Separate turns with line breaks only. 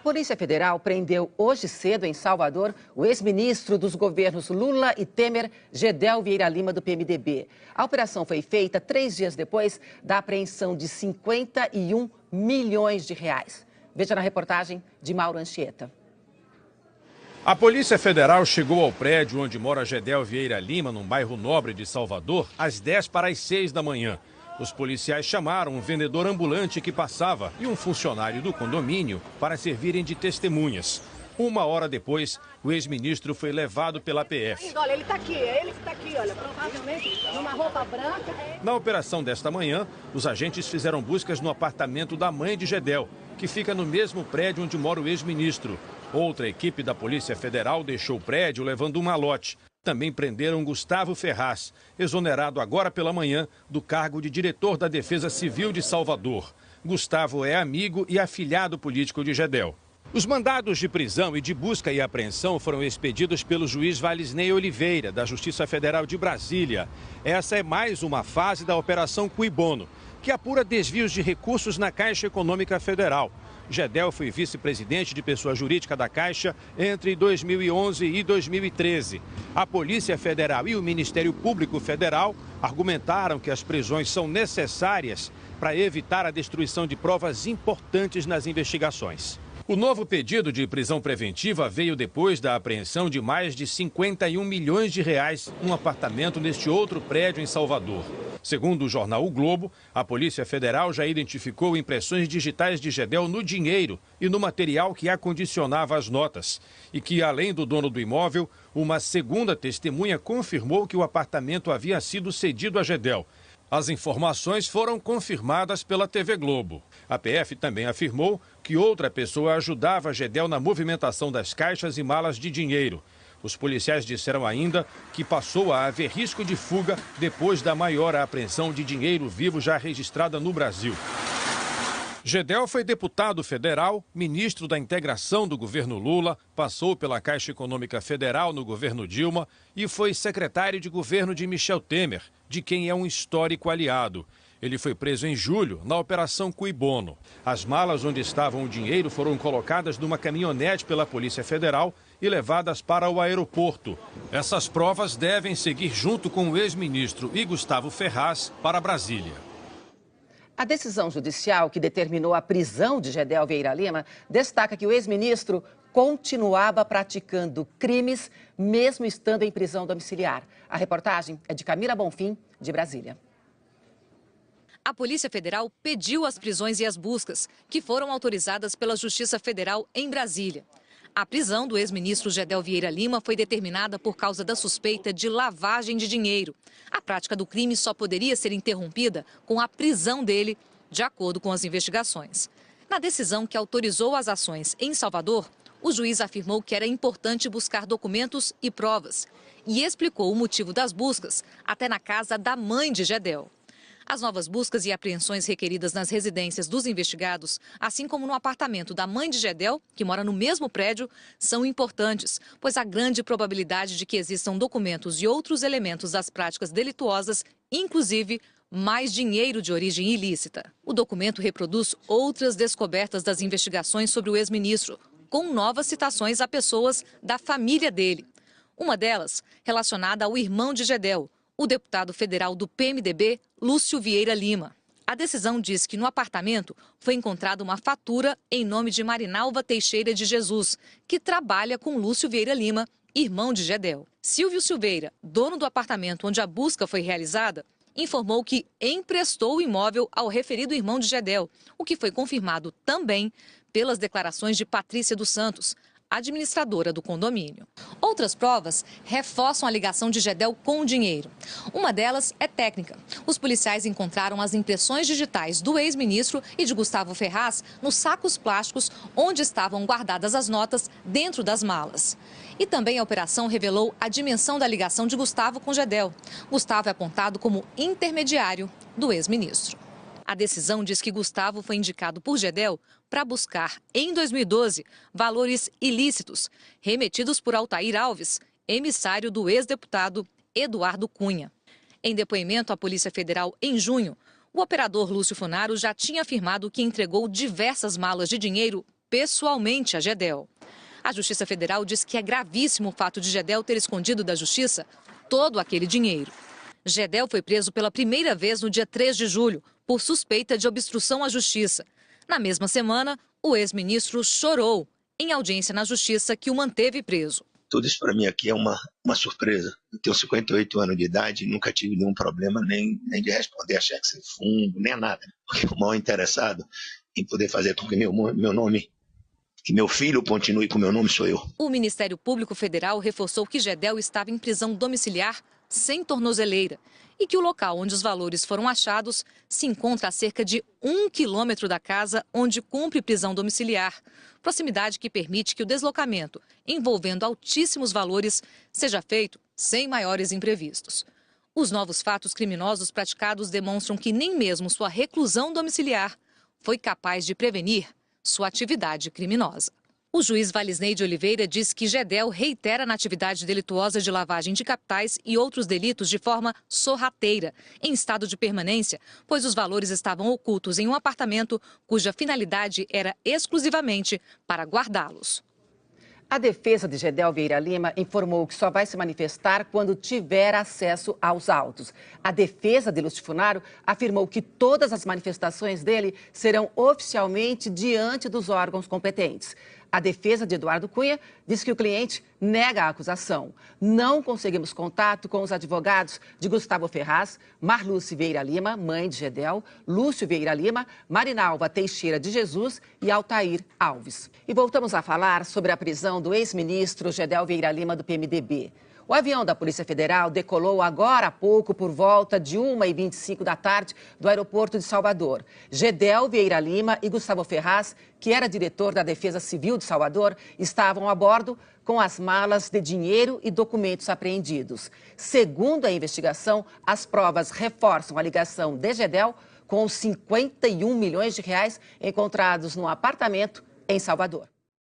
Polícia Federal prendeu hoje cedo em Salvador o ex-ministro dos governos Lula e Temer, Gedel Vieira Lima, do PMDB. A operação foi feita 3 dias depois da apreensão de 51 milhões de reais. Veja na reportagem de Mauro Anchieta.
A Polícia Federal chegou ao prédio onde mora Gedel Vieira Lima, num bairro nobre de Salvador, às 10 para as 6 da manhã. Os policiais chamaram um vendedor ambulante que passava e um funcionário do condomínio para servirem de testemunhas. 1 hora depois, o ex-ministro foi levado pela PF.
Olha, ele está aqui, é ele que está aqui, olha, provavelmente numa roupa branca.
Na operação desta manhã, os agentes fizeram buscas no apartamento da mãe de Gedel, que fica no mesmo prédio onde mora o ex-ministro. Outra equipe da Polícia Federal deixou o prédio levando um malote. Também prenderam Gustavo Ferraz, exonerado agora pela manhã do cargo de diretor da Defesa Civil de Salvador. Gustavo é amigo e afilhado político de Gedel. Os mandados de prisão e de busca e apreensão foram expedidos pelo juiz Valisney Oliveira, da Justiça Federal de Brasília. Essa é mais uma fase da Operação Cui Bono, que apura desvios de recursos na Caixa Econômica Federal. Gedel foi vice-presidente de pessoa jurídica da Caixa entre 2011 e 2013. A Polícia Federal e o Ministério Público Federal argumentaram que as prisões são necessárias para evitar a destruição de provas importantes nas investigações. O novo pedido de prisão preventiva veio depois da apreensão de mais de 51 milhões de reais num apartamento neste outro prédio em Salvador. Segundo o jornal O Globo, a Polícia Federal já identificou impressões digitais de Gedel no dinheiro e no material que acondicionava as notas. E que, além do dono do imóvel, uma segunda testemunha confirmou que o apartamento havia sido cedido a Gedel. As informações foram confirmadas pela TV Globo. A PF também afirmou que outra pessoa ajudava Gedel na movimentação das caixas e malas de dinheiro. Os policiais disseram ainda que passou a haver risco de fuga depois da maior apreensão de dinheiro vivo já registrada no Brasil. Gedel foi deputado federal, ministro da integração do governo Lula, passou pela Caixa Econômica Federal no governo Dilma e foi secretário de governo de Michel Temer, de quem é um histórico aliado. Ele foi preso em julho, na Operação Cui Bono. As malas onde estavam o dinheiro foram colocadas numa caminhonete pela Polícia Federal e levadas para o aeroporto. Essas provas devem seguir junto com o ex-ministro e Gustavo Ferraz para Brasília.
A decisão judicial que determinou a prisão de Gedel Vieira Lima destaca que o ex-ministro continuava praticando crimes mesmo estando em prisão domiciliar. A reportagem é de Camila Bonfim, de Brasília.
A Polícia Federal pediu as prisões e as buscas, que foram autorizadas pela Justiça Federal em Brasília. A prisão do ex-ministro Gedel Vieira Lima foi determinada por causa da suspeita de lavagem de dinheiro. A prática do crime só poderia ser interrompida com a prisão dele, de acordo com as investigações. Na decisão que autorizou as ações em Salvador, o juiz afirmou que era importante buscar documentos e provas e explicou o motivo das buscas até na casa da mãe de Gedel. As novas buscas e apreensões requeridas nas residências dos investigados, assim como no apartamento da mãe de Gedel, que mora no mesmo prédio, são importantes, pois há grande probabilidade de que existam documentos e outros elementos das práticas delituosas, inclusive mais dinheiro de origem ilícita. O documento reproduz outras descobertas das investigações sobre o ex-ministro, com novas citações a pessoas da família dele. Uma delas relacionada ao irmão de Gedel, o deputado federal do PMDB, Lúcio Vieira Lima. A decisão diz que no apartamento foi encontrada uma fatura em nome de Marinalva Teixeira de Jesus, que trabalha com Lúcio Vieira Lima, irmão de Gedel. Silvio Silveira, dono do apartamento onde a busca foi realizada, informou que emprestou o imóvel ao referido irmão de Gedel, o que foi confirmado também pelas declarações de Patrícia dos Santos, administradora do condomínio. Outras provas reforçam a ligação de Gedel com o dinheiro. Uma delas é técnica. Os policiais encontraram as impressões digitais do ex-ministro e de Gustavo Ferraz nos sacos plásticos onde estavam guardadas as notas dentro das malas. E também a operação revelou a dimensão da ligação de Gustavo com Gedel. Gustavo é apontado como intermediário do ex-ministro. A decisão diz que Gustavo foi indicado por Gedel para buscar, em 2012, valores ilícitos remetidos por Altair Alves, emissário do ex-deputado Eduardo Cunha. Em depoimento à Polícia Federal em junho, o operador Lúcio Funaro já tinha afirmado que entregou diversas malas de dinheiro pessoalmente a Gedel. A Justiça Federal diz que é gravíssimo o fato de Gedel ter escondido da Justiça todo aquele dinheiro. Gedel foi preso pela primeira vez no dia 3 de julho, por suspeita de obstrução à Justiça. Na mesma semana, o ex-ministro chorou em audiência na Justiça que o manteve preso.
Tudo isso para mim aqui é uma surpresa. Eu tenho 58 anos de idade e nunca tive nenhum problema nem de responder a cheque sem fundo, nem a nada. Porque o maior interessado em poder fazer com que meu nome, que meu filho continue com meu nome sou eu.
O Ministério Público Federal reforçou que Gedel estava em prisão domiciliar sem tornozeleira e que o local onde os valores foram achados se encontra a cerca de 1 quilômetro da casa onde cumpre prisão domiciliar, proximidade que permite que o deslocamento, envolvendo altíssimos valores, seja feito sem maiores imprevistos. Os novos fatos criminosos praticados demonstram que nem mesmo sua reclusão domiciliar foi capaz de prevenir sua atividade criminosa. O juiz Valisney de Oliveira diz que Gedel reitera na atividade delituosa de lavagem de capitais e outros delitos de forma sorrateira, em estado de permanência, pois os valores estavam ocultos em um apartamento cuja finalidade era exclusivamente para guardá-los.
A defesa de Gedel Vieira Lima informou que só vai se manifestar quando tiver acesso aos autos. A defesa de Lúcio Funaro afirmou que todas as manifestações dele serão oficialmente diante dos órgãos competentes. A defesa de Eduardo Cunha diz que o cliente nega a acusação. Não conseguimos contato com os advogados de Gustavo Ferraz, Marluce Vieira Lima, mãe de Gedel, Lúcio Vieira Lima, Marinalva Teixeira de Jesus e Altair Alves. E voltamos a falar sobre a prisão do ex-ministro Gedel Vieira Lima do PMDB. O avião da Polícia Federal decolou agora há pouco por volta de 1h25 da tarde do aeroporto de Salvador. Gedel Vieira Lima e Gustavo Ferraz, que era diretor da Defesa Civil de Salvador, estavam a bordo com as malas de dinheiro e documentos apreendidos. Segundo a investigação, as provas reforçam a ligação de Gedel com os 51 milhões de reais encontrados no apartamento em Salvador.